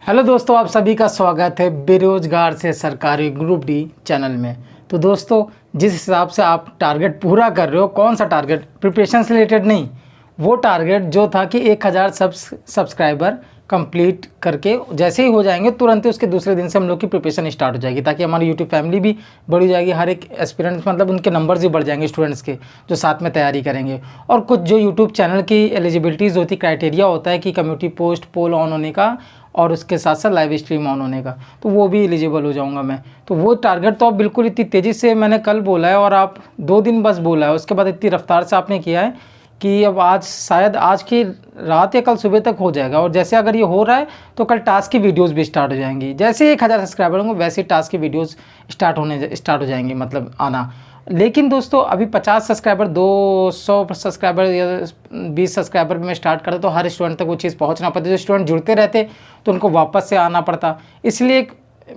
Hello दोस्तों, आप सभी का स्वागत है बेरोजगार से सरकारी ग्रुप डी चैनल में। तो दोस्तों, जिस हिसाब से आप टारगेट पूरा कर रहे हो, कौन सा टारगेट? प्रिपरेशन से रिलेटेड नहीं, वो टारगेट जो था कि 1000 सब्सक्राइबर कंप्लीट करके जैसे ही हो जाएंगे तुरंत ही उसके दूसरे दिन से हम लोग की प्रिपरेशन स्टार्ट हो जाएगी, ताकि हमारी यूट्यूब फैमिली भी बढ़ी जाएगी। हर एक एस्पिरेंट्स मतलब उनके नंबर्स भी बढ़ जाएंगे स्टूडेंट्स के, जो साथ में तैयारी करेंगे। और कुछ जो यूट्यूब चैनल की एलिजिबिलिटीज़ होती, क्राइटेरिया होता है कि कम्युनिटी पोस्ट पोल ऑन होने का और उसके साथ साथ लाइव स्ट्रीम ऑन होने का, तो वो भी एलिजिबल हो जाऊंगा मैं। तो वो टारगेट तो आप बिल्कुल इतनी तेज़ी से मैंने कल बोला है और आप 2 दिन बस बोला है, उसके बाद इतनी रफ्तार से आपने किया है कि अब आज शायद आज की रात या कल सुबह तक हो जाएगा। और जैसे अगर ये हो रहा है तो कल टास्क की वीडियोस भी स्टार्ट हो जाएंगी। जैसे 1000 सब्सक्राइबर होंगे वैसे ही टास्क की वीडियोस स्टार्ट हो जाएंगी, मतलब आना। लेकिन दोस्तों, अभी 50 सब्सक्राइबर, 200 सब्सक्राइबर या 20 सब्सक्राइबर में स्टार्ट करते तो हर स्टूडेंट तक वो चीज़ पहुंचना पड़ती। जो स्टूडेंट जुड़ते रहते तो उनको वापस से आना पड़ता। इसलिए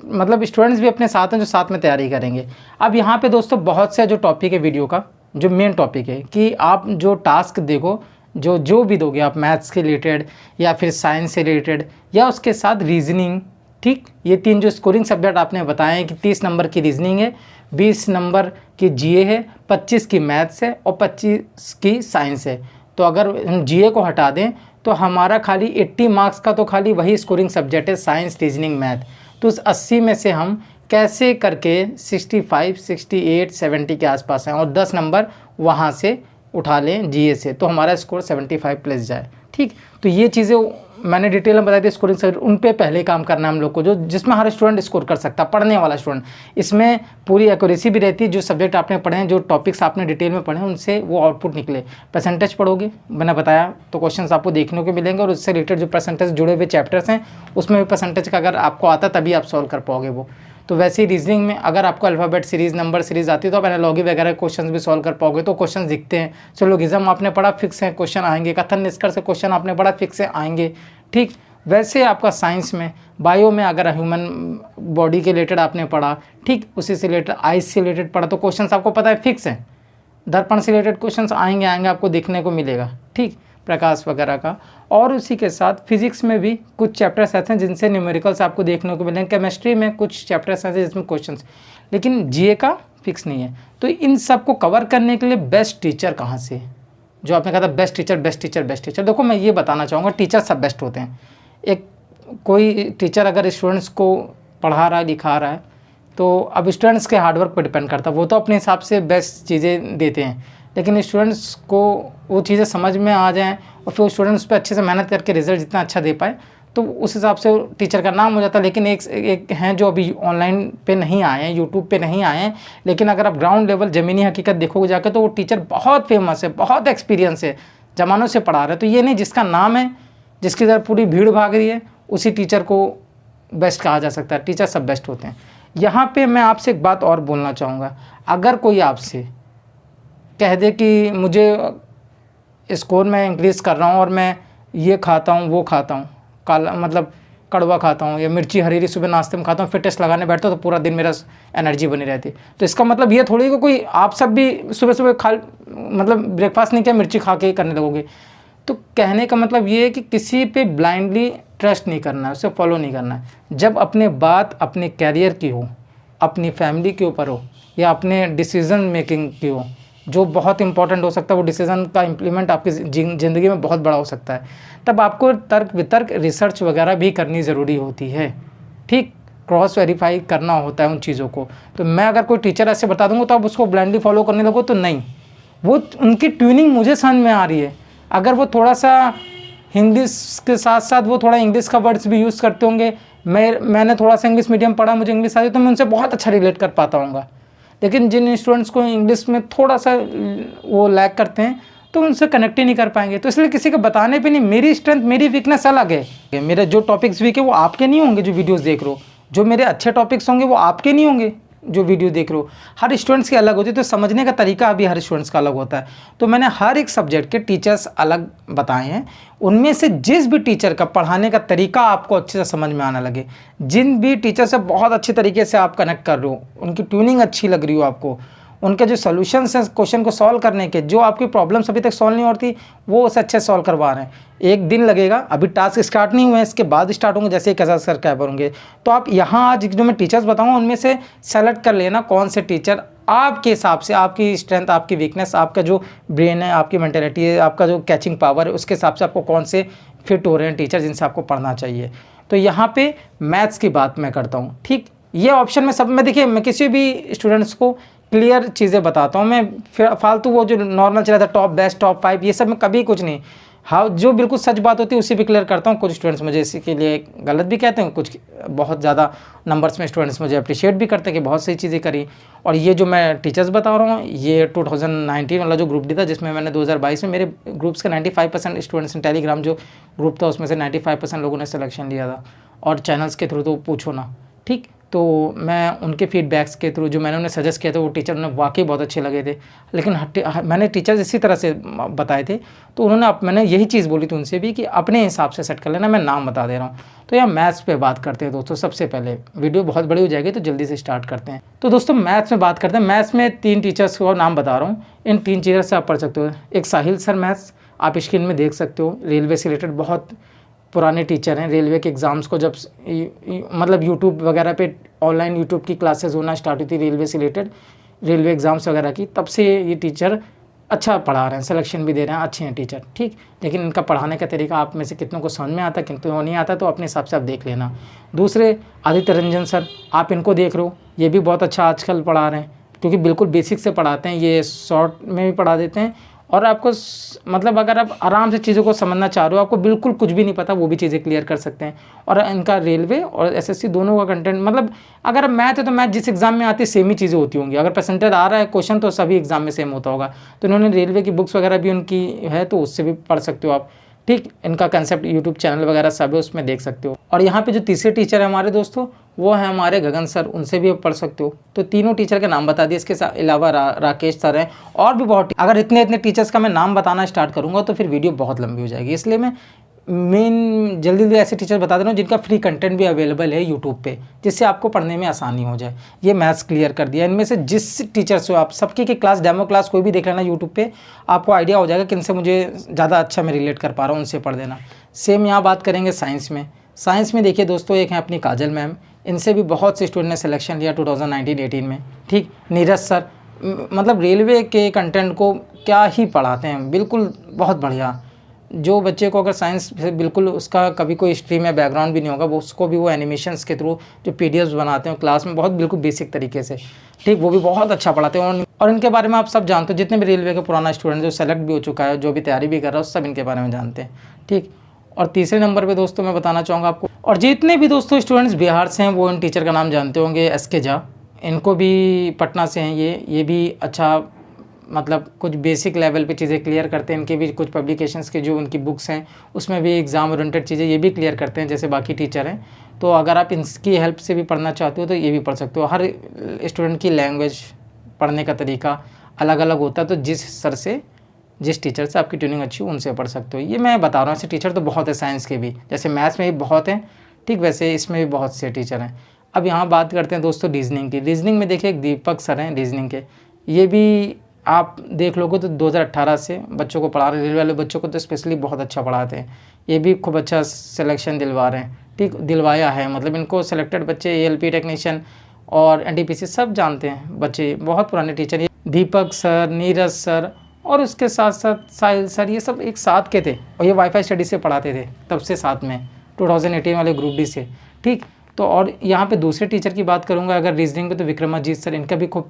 मतलब स्टूडेंट्स भी अपने साथ हैं जो साथ में तैयारी करेंगे। अब यहाँ पे दोस्तों बहुत से जो टॉपिक है वीडियो का, जो मेन टॉपिक है कि आप जो टास्क देखो, जो भी दोगे आप, मैथ्स के रिलेटेड या फिर साइंस से रिलेटेड या उसके साथ रीजनिंग, ठीक, ये 3 जो स्कोरिंग सब्जेक्ट आपने बताए हैं कि 30 नंबर की रीजनिंग है, 20 नंबर की जीए है, 25 की मैथ्स है और 25 की साइंस है। तो अगर हम जीए को हटा दें तो हमारा खाली 80 मार्क्स का तो खाली वही स्कोरिंग सब्जेक्ट है, साइंस, रीजनिंग, मैथ। तो उस 80 में से हम कैसे करके 65, 68, 70 के आसपास हैं और 10 नंबर वहाँ से उठा लें जीए से, तो हमारा स्कोर 75 प्लस जाए। ठीक, तो ये चीज़ें मैंने डिटेल में बताई थी। स्कोरिंग सब्जेक्ट उन पे पहले काम करना है हम लोग को, जो जिसमें हर स्टूडेंट स्कोर कर सकता है, पढ़ने वाला स्टूडेंट। इसमें पूरी एक्यूरेसी भी रहती है। जो सब्जेक्ट आपने पढ़े हैं, जो टॉपिक्स आपने डिटेल में पढ़े हैं, उनसे वो आउटपुट निकले। परसेंटेज पढ़ोगे, मैंने बताया, तो क्वेश्चंस आपको देखने को मिलेंगे और उससे रिलेटेड जो परसेंटेज जुड़े हुए चैप्टर्स हैं उसमें भी परसेंटेज का अगर आपको आता तभी आप सॉल्व कर पाओगे वो। तो वैसे ही रीजनिंग में अगर आपको अल्फ़ाबेट सीरीज़, नंबर सीरीज़ आती है तो आप एनालॉजी वगैरह क्वेश्चंस भी सॉल्व कर पाओगे। तो क्वेश्चन दिखते हैं। सिलोगिज्म आपने पढ़ा, फिक्स है क्वेश्चन आएंगे। कथन निष्कर्ष से क्वेश्चन आपने पढ़ा, फिक्स है आएंगे। ठीक, वैसे आपका साइंस में, बायो में अगर ह्यूमन बॉडी के रिलेटेड आपने पढ़ा, ठीक, उसी से रिलेटेड, आइस से रिलेटेड पढ़ा, तो क्वेश्चंस आपको पता है फिक्स है। दर्पण से रिलेटेड क्वेश्चंस आएंगे आपको देखने को मिलेगा, ठीक, प्रकाश वगैरह का। और उसी के साथ फिजिक्स में भी कुछ चैप्टर्स ऐसे हैं जिनसे न्यूमेरिकल्स आपको देखने को मिलेंगे। केमिस्ट्री में कुछ चैप्टर्स ऐसे जिसमें क्वेश्चंस, लेकिन जीए का फिक्स नहीं है। तो इन सब को कवर करने के लिए बेस्ट टीचर कहाँ से? जो आपने कहा था best teacher, best teacher, best teacher, देखो मैं ये बताना चाहूँगा, टीचर सब बेस्ट होते हैं। एक कोई टीचर अगर स्टूडेंट्स को पढ़ा रहा है, लिखा रहा है, तो अब स्टूडेंट्स के हार्डवर्क पर डिपेंड करता है। वो तो अपने हिसाब से बेस्ट चीज़ें देते हैं, लेकिन स्टूडेंट्स को वो चीज़ें समझ में आ जाएं और फिर स्टूडेंट्स पे अच्छे से मेहनत करके रिजल्ट जितना अच्छा दे पाए, तो उस हिसाब से टीचर का नाम हो जाता है। लेकिन एक हैं जो अभी ऑनलाइन पे नहीं आए हैं, यूट्यूब पे नहीं आए हैं, लेकिन अगर आप ग्राउंड लेवल ज़मीनी हकीकत देखोगे जाकर, तो वो टीचर बहुत फेमस है, बहुत एक्सपीरियंस है, ज़मानों से पढ़ा रहे हैं। तो ये नहीं जिसका नाम है, जिसकी तरफ पूरी भीड़ भाग रही है, उसी टीचर को बेस्ट कहा जा सकता है। टीचर सब बेस्ट होते हैं। यहाँ पे मैं आपसे एक बात और बोलना चाहूँगा। अगर कोई आपसे कह दे कि मुझे स्कोर में इंक्रीज़ कर रहा हूँ और मैं ये खाता हूँ, वो खाता हूँ, काला मतलब कड़वा खाता हूँ या मिर्ची हरीरी सुबह नाश्ते में खाता हूँ, फिर टेस्ट लगाने बैठता हूँ तो पूरा दिन मेरा एनर्जी बनी रहती है, तो इसका मतलब ये थोड़ी कि कोई आप सब भी सुबह सुबह मतलब ब्रेकफास्ट नहीं किया, मिर्ची खा के करने लगोगे। तो कहने का मतलब ये है कि किसी पे ब्लाइंडली ट्रस्ट नहीं करना है, उसे फॉलो नहीं करना है। जब अपने बात अपने कैरियर की हो, अपनी फैमिली के ऊपर हो या अपने डिसीज़न मेकिंग की हो, जो बहुत इंपॉर्टेंट हो सकता है, वो डिसीज़न का इम्प्लीमेंट आपकी ज़िंदगी में बहुत बड़ा हो सकता है, तब आपको तर्क वितर्क रिसर्च वगैरह भी करनी ज़रूरी होती है। ठीक, क्रॉस वेरीफाई करना होता है उन चीज़ों को। तो मैं अगर कोई टीचर ऐसे बता दूँगा तो आप उसको ब्लाइंडली फॉलो करने लगो, तो नहीं, वो उनकी ट्यूनिंग मुझे समझ में आ रही है। अगर वो थोड़ा सा हिंदी के साथ साथ वो थोड़ा इंग्लिश का वर्ड्स भी यूज़ करते होंगे, मैंने थोड़ा सा इंग्लिश मीडियम पढ़ा, मुझे इंग्लिश आती है, तो मैं उनसे बहुत अच्छा रिलेट कर पाता हूँगा। लेकिन जिन स्टूडेंट्स को इंग्लिश में थोड़ा सा वो लैग करते हैं, तो उनसे कनेक्ट ही नहीं कर पाएंगे। तो इसलिए किसी के बताने पे नहीं, मेरी स्ट्रेंथ, मेरी वीकनेस अलग है। मेरे जो टॉपिक्स वीक है वो आपके नहीं होंगे जो वीडियोस देख रहे हो, जो मेरे अच्छे टॉपिक्स होंगे वो आपके नहीं होंगे जो वीडियो देख रहे हो। हर स्टूडेंट्स की अलग होती है, तो समझने का तरीका भी हर स्टूडेंट्स का अलग होता है। तो मैंने हर एक सब्जेक्ट के टीचर्स अलग बताए हैं, उनमें से जिस भी टीचर का पढ़ाने का तरीका आपको अच्छे से समझ में आने लगे, जिन भी टीचर से बहुत अच्छे तरीके से आप कनेक्ट कर रहे हो, उनकी ट्यूनिंग अच्छी लग रही हो आपको, उनके जो सॉल्यूशंस हैं क्वेश्चन को सॉल्व करने के, जो आपकी प्रॉब्लम्स अभी तक सॉल्व नहीं होती वो उसे अच्छे सॉल्व करवा रहे हैं। एक दिन लगेगा, अभी टास्क स्टार्ट नहीं हुए हैं, इसके बाद स्टार्ट होंगे, जैसे 1000 सब्सक्राइबर होंगे। तो आप यहाँ आज जो मैं टीचर्स बताऊँगा उनमें से सेलेक्ट कर लेना कौन से टीचर आपके हिसाब से, आपकी स्ट्रेंथ, आपकी वीकनेस, आपका जो ब्रेन है, आपकी मेंटेलिटी है, आपका जो कैचिंग पावर है, उसके हिसाब से आपको कौन से फिट हो रहे हैं टीचर जिनसे आपको पढ़ना चाहिए। तो यहाँ पे मैथ्स की बात मैं करता हूँ। ठीक, ये ऑप्शन में सब में देखिए, मैं किसी भी स्टूडेंट्स को क्लियर चीज़ें बताता हूँ। मैं फालतू वो जो नॉर्मल चला था टॉप बेस्ट टॉप 5 ये सब में कभी कुछ नहीं, हाँ जो बिल्कुल सच बात होती है उसी भी क्लियर करता हूँ। कुछ स्टूडेंट्स मुझे इसी के लिए गलत भी कहते हैं, कुछ बहुत ज़्यादा नंबर्स में स्टूडेंट्स मुझे अप्रिशिएट भी करते हैं कि बहुत सही चीज़ें करी। और ये जो मैं टीचर्स बता रहा हूँ ये 2019 वाला जो ग्रुप डी था, जिसमें मैंने 2022 में मेरे ग्रुप्स का 95% स्टूडेंट्स ने, टेलीग्राम जो ग्रुप था उसमें से 95% लोगों ने सिलेक्शन लिया था, और चैनल्स के थ्रू तो पूछो ना। ठीक, तो मैं उनके फीडबैक्स के थ्रू जो मैंने उन्हें सजेस्ट किया था वो टीचर उन्हें वाकई बहुत अच्छे लगे थे। लेकिन मैंने टीचर्स इसी तरह से बताए थे, तो उन्होंने मैंने यही चीज़ बोली थी उनसे भी कि अपने हिसाब से सेट कर लेना, मैं नाम बता दे रहा हूँ। तो यहाँ मैथ्स पे बात करते हैं दोस्तों। सबसे पहले वीडियो बहुत बड़ी हो जाएगी तो जल्दी से स्टार्ट करते हैं। तो दोस्तों मैथ्स में बात करते हैं। मैथ्स में 3 टीचर्स को नाम बता रहा हूँ, इन 3 टीचर से आप पढ़ सकते हो। एक साहिल सर मैथ्स, आप स्क्रीन में देख सकते हो, रेलवे से रिलेटेड बहुत पुराने टीचर हैं। रेलवे के एग्ज़ाम्स को जब मतलब यूट्यूब वगैरह पे ऑनलाइन यूट्यूब की क्लासेस होना स्टार्ट हुई थी रेलवे से रिलेटेड, रेलवे एग्ज़ाम्स वगैरह की, तब से ये टीचर अच्छा पढ़ा रहे हैं, सिलेक्शन भी दे रहे हैं, अच्छे हैं टीचर। ठीक, लेकिन इनका पढ़ाने का तरीका आप में से कितनों को समझ में आता है, कितनों को नहीं आता, तो अपने हिसाब से आप देख लेना। दूसरे आदित्य रंजन सर, आप इनको देख रहे हो, ये भी बहुत अच्छा आजकल पढ़ा रहे हैं, क्योंकि बिल्कुल बेसिक से पढ़ाते हैं, ये शॉर्ट में भी पढ़ा देते हैं। और आपको मतलब अगर आप आराम से चीज़ों को समझना चाह रहे हो, आपको बिल्कुल कुछ भी नहीं पता, वो भी चीज़ें क्लियर कर सकते हैं। और इनका रेलवे और एसएससी दोनों का कंटेंट, मतलब अगर मैथ है तो मैथ जिस एग्जाम में आती है सेम ही चीज़ें होती होंगी। अगर परसेंटेज आ रहा है क्वेश्चन तो सभी एग्जाम में सेम होता होगा। तो इन्होंने रेलवे की बुक्स वगैरह भी उनकी है, तो उससे भी पढ़ सकते हो आप। ठीक, इनका कंसेप्ट यूट्यूब चैनल वगैरह सब है, उसमें देख सकते हो। और यहाँ पे जो तीसरे टीचर है हमारे दोस्तों, वो है हमारे गगन सर, उनसे भी आप पढ़ सकते हो। तो तीनों टीचर के नाम बता दिए, इसके अलावा राकेश सर हैं और भी बहुत। अगर इतने टीचर्स का मैं नाम बताना स्टार्ट करूँगा तो फिर वीडियो बहुत लंबी हो जाएगी, इसलिए मैं मेन जल्दी ऐसे टीचर बता दे रहा हूँ जिनका फ्री कंटेंट भी अवेलेबल है यूट्यूब पे, जिससे आपको पढ़ने में आसानी हो जाए। ये मैथ्स क्लियर कर दिया। इनमें से जिस टीचर से आप सबकी की क्लास, डेमो क्लास कोई भी देख लेना यूट्यूब पे, आपको आइडिया हो जाएगा कि इनसे मुझे ज़्यादा अच्छा मैं रिलेट कर पा रहा हूँ, उनसे पढ़ देना। सेम यहाँ बात करेंगे साइंस में। साइंस में देखिए दोस्तों, एक है अपनी काजल मैम, इनसे भी बहुत से स्टूडेंट ने सिलेक्शन लिया 2019-18 में। ठीक, नीरज सर, मतलब रेलवे के कंटेंट को क्या ही पढ़ाते हैं, बिल्कुल बहुत बढ़िया। जो बच्चे को अगर साइंस से बिल्कुल उसका कभी कोई स्ट्रीम या बैकग्राउंड भी नहीं होगा, वो उसको भी वो एनिमेशंस के थ्रू जो पीडीएफ्स बनाते हैं क्लास में बहुत बिल्कुल बेसिक तरीके से, ठीक, वो भी बहुत अच्छा पढ़ाते हैं। और इनके बारे में आप सब जानते हो, जितने भी रेलवे का पुराना स्टूडेंट जो सेलेक्ट भी हो चुका है, जो भी तैयारी भी कर रहा है, सब इनके बारे में जानते हैं। ठीक, और तीसरे नंबर पे दोस्तों मैं बताना चाहूँगा आपको, और जितने भी दोस्तों स्टूडेंट्स बिहार से हैं वो इन टीचर का नाम जानते होंगे, एसके झा। इनको भी पटना से हैं, ये भी अच्छा मतलब कुछ बेसिक लेवल पे चीज़ें क्लियर करते हैं। इनके भी कुछ पब्लिकेशंस के जो उनकी बुक्स हैं उसमें भी एग्ज़ाम ओरिएंटेड चीज़ें ये भी क्लियर करते हैं जैसे बाकी टीचर हैं। तो अगर आप इनकी हेल्प से भी पढ़ना चाहते हो तो ये भी पढ़ सकते हो। हर स्टूडेंट की लैंग्वेज पढ़ने का तरीका अलग अलग होता है, तो जिस सर से, जिस टीचर से आपकी ट्यूनिंग अच्छी हो उनसे पढ़ सकते हो। ये मैं बता रहा हूँ, ऐसे टीचर तो बहुत है साइंस के भी, जैसे मैथ्स में भी बहुत हैं, ठीक, वैसे इसमें भी बहुत से टीचर हैं। अब यहाँ बात करते हैं दोस्तों रीजनिंग की। रीजनिंग में देखिए एक दीपक सर हैं रीजनिंग के, ये भी आप देख लोगे तो 2018 से बच्चों को पढ़ा रहे, रेलवे वाले बच्चों को तो स्पेशली बहुत अच्छा पढ़ाते हैं। ये भी खूब अच्छा सिलेक्शन दिलवा रहे हैं, ठीक, दिलवाया है, मतलब इनको सेलेक्टेड बच्चे एएलपी टेक्नीशियन और एनटीपीसी सब जानते हैं बच्चे, बहुत पुराने टीचर। ये दीपक सर, नीरज सर और उसके साथ साथ साहिल सर, ये सब एक साथ के थे और ये वाईफाई स्टडी से पढ़ाते थे तब से साथ में 2018 वाले ग्रुप डी से, ठीक। तो और यहाँ पे दूसरे टीचर की बात करूँगा अगर रीजनिंग पे, तो विक्रमाजीत सर, इनका भी खूब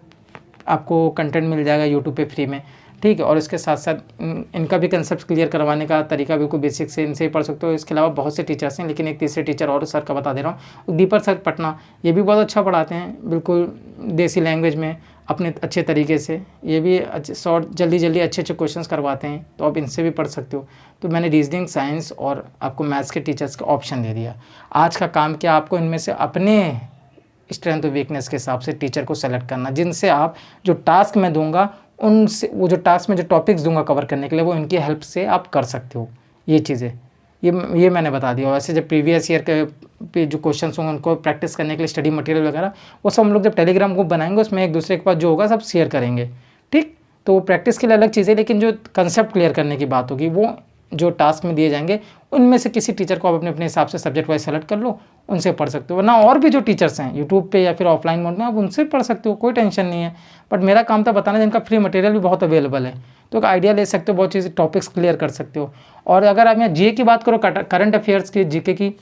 आपको कंटेंट मिल जाएगा यूट्यूब पे फ्री में, ठीक है। और इसके साथ साथ इनका भी कंसेप्ट क्लियर करवाने का तरीका बिल्कुल बेसिक से, इनसे ही पढ़ सकते हो। इसके अलावा बहुत से टीचर्स हैं, लेकिन एक तीसरे टीचर और सर का बता दे रहा हूँ, दीपक सर पटना, ये भी बहुत अच्छा पढ़ाते हैं, बिल्कुल देसी लैंग्वेज में अपने अच्छे तरीके से। ये भी अच्छे शॉर्ट जल्दी अच्छे क्वेश्चंस करवाते हैं, तो आप इनसे भी पढ़ सकते हो। तो मैंने रीजनिंग, साइंस और आपको मैथ्स के टीचर्स का ऑप्शन दे दिया। आज का काम क्या, आपको इनमें से अपने स्ट्रेंथ और वीकनेस के हिसाब से टीचर को सेलेक्ट करना, जिनसे आप जो टास्क मैं दूंगा उनसे, वो जो टास्क में जो टॉपिक्स दूंगा कवर करने के लिए, वो इनकी हेल्प से आप कर सकते हो ये चीज़ें, ये मैंने बता दिया। वैसे जब प्रीवियस ईयर के पे जो क्वेश्चन होंगे उनको प्रैक्टिस करने के लिए स्टडी मटेरियल वगैरह वो सब हम लोग जब टेलीग्राम ग्रुप बनाएंगे उसमें एक दूसरे के पास जो होगा सब शेयर करेंगे, ठीक। तो वो प्रैक्टिस के लिए अलग चीज़ है, लेकिन जो कंसेप्ट क्लियर करने की बात होगी वो जो टास्क में दिए जाएंगे उनमें से किसी टीचर को आप अपने अपने हिसाब से सब्जेक्ट वाइज सेलेक्ट कर लो, उनसे पढ़ सकते हो। वरना और भी जो टीचर्स हैं यूट्यूब पे या फिर ऑफलाइन मोड में आप उनसे पढ़ सकते हो, कोई टेंशन नहीं है। बट मेरा काम था बताना जिनका फ्री मटेरियल भी बहुत अवेलेबल है, तो एक आइडिया ले सकते हो, बहुत चीज़ टॉपिक्स क्लियर कर सकते हो। और अगर आप यहाँ जीके की बात करो, करंट अफेयर्स की, जीके की,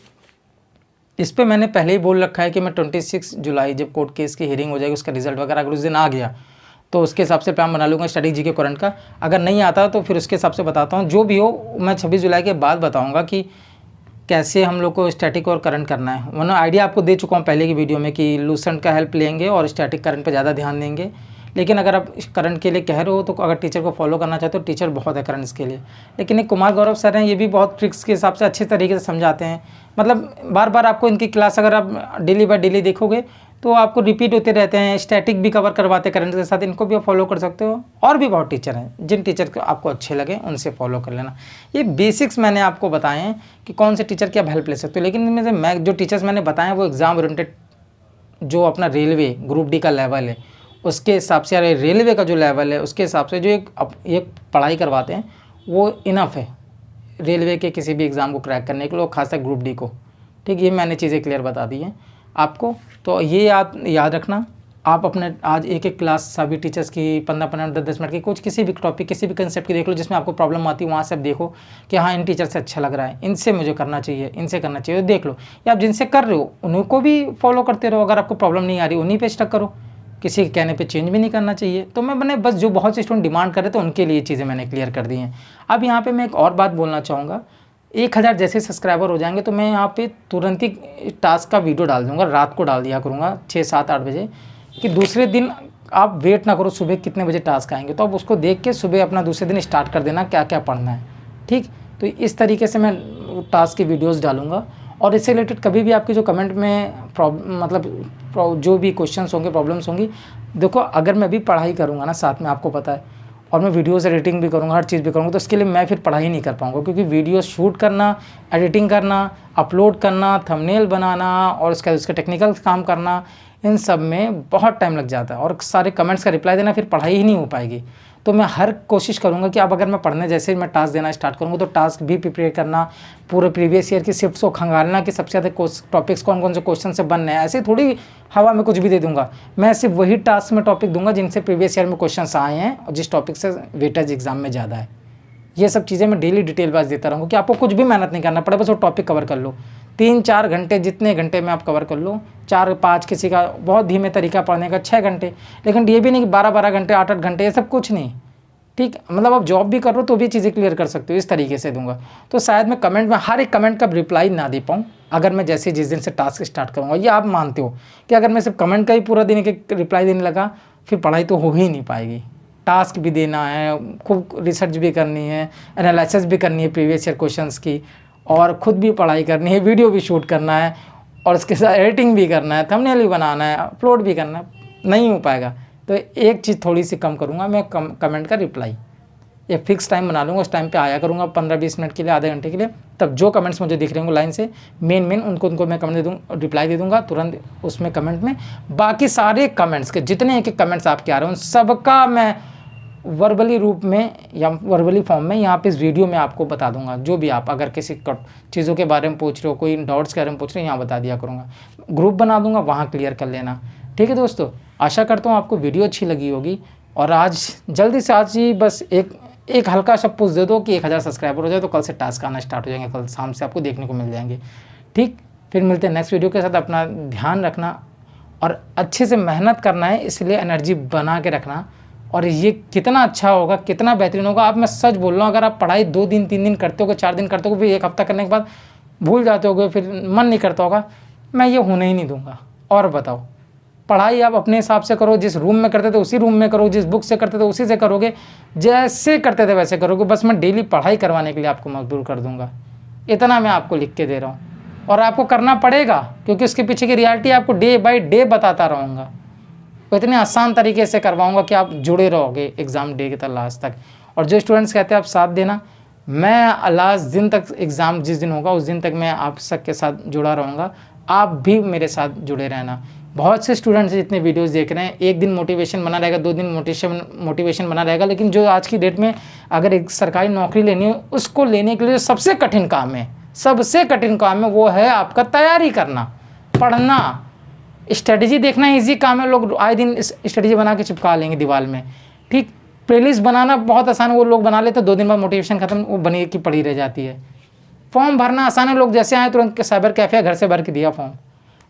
इस पर मैंने पहले ही बोल रखा है कि मैं 26 जुलाई जब कोर्ट केस की हियरिंग हो जाएगी उसका रिजल्ट वगैरह अगर उस दिन आ गया तो उसके हिसाब से प्लान बना लूँगा स्टडी जीके करंट का। अगर नहीं आता तो फिर उसके हिसाब से बताता हूँ, जो भी हो मैं 26 जुलाई के बाद बताऊँगा कि कैसे हम लोग को स्टैटिक और करंट करना है। वरना आइडिया आपको दे चुका हूँ पहले की वीडियो में कि लूसेंट का हेल्प लेंगे और स्टैटिक करंट पर ज़्यादा ध्यान देंगे। लेकिन अगर आप करंट के लिए कह रहे हो तो अगर टीचर को फॉलो करना चाहते हो, टीचर बहुत है करंट्स के लिए। लेकिन एक कुमार गौरव सर हैं, ये भी बहुत ट्रिक्स के हिसाब से अच्छे तरीके से समझाते हैं। मतलब बार बार आपको इनकी क्लास अगर आप डेली बाय डेली देखोगे तो आपको रिपीट होते रहते हैं, स्टैटिक भी कवर करवाते हैं करंट के साथ, इनको भी आप फॉलो कर सकते हो। और भी बहुत टीचर हैं, जिन टीचर को आपको अच्छे लगे उनसे फॉलो कर लेना। ये बेसिक्स मैंने आपको बताए हैं कि कौन से टीचर की आप हेल्प ले सकते हो। लेकिन इनमें से मैं जो टीचर्स मैंने बताए हैं वो एग्ज़ाम ओरिएंटेड जो अपना रेलवे ग्रुप डी का लेवल है उसके हिसाब से, यार रेलवे का जो लेवल है उसके हिसाब से जो एक पढ़ाई करवाते हैं वो इनफ है रेलवे के किसी भी एग्ज़ाम को क्रैक करने के लिए, खासकर ग्रुप डी को, ठीक। ये मैंने चीज़ें क्लियर बता दी हैं आपको, तो ये आप याद रखना। आप अपने आज एक एक क्लास सभी टीचर्स की 15-15 10-10 मिनट की कुछ किसी भी टॉपिक किसी भी कंसेप्ट की देख लो जिसमें आपको प्रॉब्लम आती है, वहाँ से आप देखो कि हाँ इन टीचर से अच्छा लग रहा है, इनसे मुझे करना चाहिए, इनसे करना चाहिए, तो देख लो। या आप जिनसे कर रहे हो उनको भी फॉलो करते रहो, अगर आपको प्रॉब्लम नहीं आ रही उन्हीं पर स्टक करो, किसी के कहने पे चेंज भी नहीं करना चाहिए। तो मैंने बस जो बहुत से स्टूडेंट डिमांड कर रहे थे उनके लिए चीज़ें मैंने क्लियर कर दी हैं। अब यहाँ पे मैं एक और बात बोलना चाहूँगा, 1000 जैसे सब्सक्राइबर हो जाएंगे तो मैं यहाँ पे तुरंत ही टास्क का वीडियो डाल दूँगा, रात को डाल दिया करूँगा 6, 7, 8 बजे, कि दूसरे दिन आप वेट ना करो सुबह कितने बजे टास्क आएंगे, तो आप उसको देख के सुबह अपना दूसरे दिन स्टार्ट कर देना क्या क्या पढ़ना है, ठीक। तो इस तरीके से मैं टास्क की वीडियोज़ डालूँगा। और इससे रिलेटेड कभी भी आपके जो कमेंट में जो भी क्वेश्चंस होंगे, प्रॉब्लम्स होंगी, देखो अगर मैं भी पढ़ाई करूँगा ना साथ में, आपको पता है, और मैं वीडियोस एडिटिंग भी करूँगा, हर चीज़ भी करूँगा, तो इसके लिए मैं फिर पढ़ाई नहीं कर पाऊँगा, क्योंकि वीडियो शूट करना, एडिटिंग करना, अपलोड करना, थंबनेल बनाना और उसका टेक्निकल काम करना, इन सब में बहुत टाइम लग जाता है और सारे कमेंट्स का रिप्लाई देना, फिर पढ़ाई ही नहीं हो पाएगी। तो मैं हर कोशिश करूँगा कि अब अगर मैं पढ़ने जैसे मैं टास्क देना स्टार्ट करूँगा तो टास्क भी प्रिपेयर करना, पूरे प्रीवियस ईयर की शिफ्ट्स को खंगालना कि सबसे ज़्यादा टॉपिक्स कौन कौन से क्वेश्चन से बनने हैं। ऐसे थोड़ी हवा में कुछ भी दे दूँगा, मैं सिर्फ वही टास्क में टॉपिक दूंगा जिनसे प्रीवियस ईयर में क्वेश्चन आए हैं और जिस टॉपिक से वेटेज एग्जाम में ज़्यादा है। ये सब चीज़ें मैं डेली डिटेल वाइज देता रहूँगा कि आपको कुछ भी मेहनत नहीं करना पड़े, बस वो टॉपिक कवर कर लो। 3-4 घंटे, जितने घंटे में आप कवर कर लो, 4-5 किसी का बहुत धीमे तरीका पढ़ने का 6 घंटे, लेकिन ये भी नहीं कि 12-12 घंटे 8-8 घंटे, ये सब कुछ नहीं, ठीक। मतलब आप जॉब भी कर रहे हो तो भी चीज़ें क्लियर कर सकते हो, इस तरीके से दूंगा। तो शायद मैं कमेंट में हर एक कमेंट का रिप्लाई ना दे पाऊँ अगर मैं जैसे जिस दिन से टास्क स्टार्ट करूँगा। ये आप मानते हो कि अगर मैं सिर्फ कमेंट का ही पूरा दिन के रिप्लाई देने लगा फिर पढ़ाई तो हो ही नहीं पाएगी। टास्क भी देना है, खूब रिसर्च भी करनी है, एनालिसिस भी करनी है प्रीवियस ईयर क्वेश्चंस की, और ख़ुद भी पढ़ाई करनी है, वीडियो भी शूट करना है, और उसके साथ एडिटिंग भी करना है, थंबनेल भी बनाना है, अपलोड भी करना है, नहीं हो पाएगा। तो एक चीज़ थोड़ी सी कम करूँगा मैं, कमेंट का रिप्लाई एक फ़िक्स टाइम बना लूँगा, उस टाइम पे आया करूँगा 15-20 मिनट के लिए, आधे घंटे के लिए। तब जो कमेंट्स मुझे दिख रहे होंगे लाइन से मेन उनको मैं कमेंट दे दूँ, रिप्लाई दे दूँगा तुरंत उसमें कमेंट में। बाकी सारे कमेंट्स के जितने एक कमेंट्स आपके आ रहे हैं उन सबका मैं वर्बली रूप में या वर्बली फॉर्म में यहाँ पे इस वीडियो में आपको बता दूंगा। जो भी आप अगर किसी चीज़ों के बारे में पूछ रहे हो, कोई डाउट्स के बारे में पूछ रहे हो, यहाँ बता दिया करूँगा, ग्रुप बना दूंगा, वहाँ क्लियर कर लेना, ठीक है दोस्तों। आशा करता हूँ आपको वीडियो अच्छी लगी होगी, और आज जल्दी से आज ही बस एक हल्का सा पुश दे दो कि 1000 सब्सक्राइबर हो जाए तो कल से टास्क आना स्टार्ट हो जाएंगे, कल शाम से आपको देखने को मिल जाएंगे, ठीक। फिर मिलते हैं नेक्स्ट वीडियो के साथ। अपना ध्यान रखना और अच्छे से मेहनत करना है, इसलिए एनर्जी बना के रखना, और ये कितना अच्छा होगा, कितना बेहतरीन होगा। आप मैं सच बोल रहा हूँ, अगर आप पढ़ाई 2 दिन 3 दिन करते होगे, 4 दिन करते होगे, फिर 1 हफ्ता करने के बाद भूल जाते होगे, फिर मन नहीं करता होगा, मैं ये होने ही नहीं दूंगा। और बताओ, पढ़ाई आप अपने हिसाब से करो, जिस रूम में करते थे उसी रूम में करो, जिस बुक से करते थे उसी से करोगे, जैसे करते थे वैसे करोगे। बस मैं डेली पढ़ाई करवाने के लिए आपको मजबूर कर दूंगा, इतना मैं आपको लिख के दे रहा हूँ, और आपको करना पड़ेगा क्योंकि उसके पीछे की रियलिटी आपको डे बाय डे बताता रहूँगा। तो इतने आसान तरीके से करवाऊंगा कि आप जुड़े रहोगे एग्ज़ाम डे के तक लास्ट तक। और जो स्टूडेंट्स कहते हैं आप साथ देना, मैं लास्ट दिन तक एग्ज़ाम जिस दिन होगा उस दिन तक मैं आप सबके साथ जुड़ा रहूँगा। आप भी मेरे साथ जुड़े रहना। बहुत से स्टूडेंट्स जितने वीडियोस देख रहे हैं, एक दिन मोटिवेशन बना रहेगा, 2 दिन मोटिवेशन बना रहेगा, लेकिन जो आज की डेट में अगर एक सरकारी नौकरी लेनी है, उसको लेने के लिए सबसे कठिन काम है, सबसे कठिन काम है वो है आपका तैयारी करना, पढ़ना। स्ट्रेटजी देखना ईजी काम है, लोग आए दिन स्ट्रेटजी बना के चिपका लेंगे दीवार में। ठीक, प्लेलिस्ट बनाना बहुत आसान है, वो लोग बना लेते, 2 दिन बाद मोटिवेशन खत्म, वो बनी की पड़ी रह जाती है। फॉर्म भरना आसान है, लोग जैसे आए तुरंत साइबर कैफ़े घर से भर के दिया फॉर्म।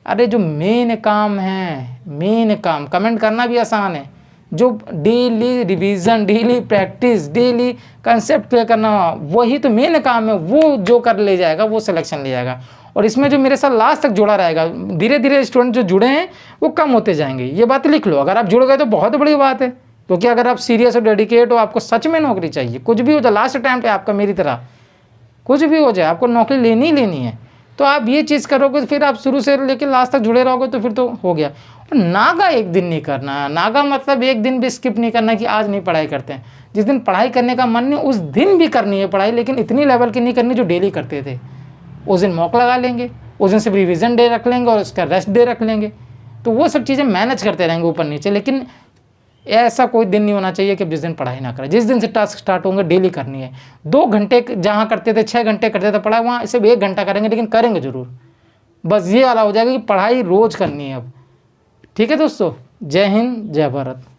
अरे जो मेन काम है, मेन काम, कमेंट करना भी आसान है, जो daily revision, daily practice, daily concept clear करना, वही तो मेन काम है। वो जो कर ले जाएगा वो सिलेक्शन ले जाएगा। और इसमें जो मेरे साथ लास्ट तक जुड़ा रहेगा, धीरे धीरे स्टूडेंट जो जुड़े हैं वो कम होते जाएंगे। ये बात लिख लो, अगर आप जुड़ गए तो बहुत बड़ी बात है, क्योंकि अगर आप सीरियस और डेडिकेट हो, आपको सच में नौकरी चाहिए, कुछ भी हो जाए, लास्ट टाइम पे आपका मेरी तरह कुछ भी हो जाए, आपको नौकरी लेनी ही लेनी है, तो आप ये चीज़ करोगे तो फिर आप शुरू से लेकर लास्ट तक जुड़े रहोगे तो फिर तो हो गया। और नागा एक दिन नहीं करना, नागा मतलब एक दिन भी स्किप नहीं करना कि आज नहीं पढ़ाई करते हैं। जिस दिन पढ़ाई करने का मन नहीं उस दिन भी करनी है पढ़ाई, लेकिन इतनी लेवल की नहीं करनी जो डेली करते थे। उस दिन मॉक लगा लेंगे, उस दिन सिर्फ रिविज़न डे रख लेंगे और उसका रेस्ट डे रख लेंगे, तो वो सब चीज़ें मैनेज करते रहेंगे ऊपर नीचे। लेकिन ऐसा कोई दिन नहीं होना चाहिए कि आप जिस दिन पढ़ाई ना करें। जिस दिन से टास्क स्टार्ट होंगे डेली करनी है। 2 घंटे जहाँ करते थे 6 घंटे करते थे पढ़ाई, वहाँ सिर्फ 1 घंटा करेंगे, लेकिन करेंगे ज़रूर। बस ये वाला हो जाएगा कि पढ़ाई रोज़ करनी है अब। ठीक है दोस्तों, जय हिंद, जय भारत।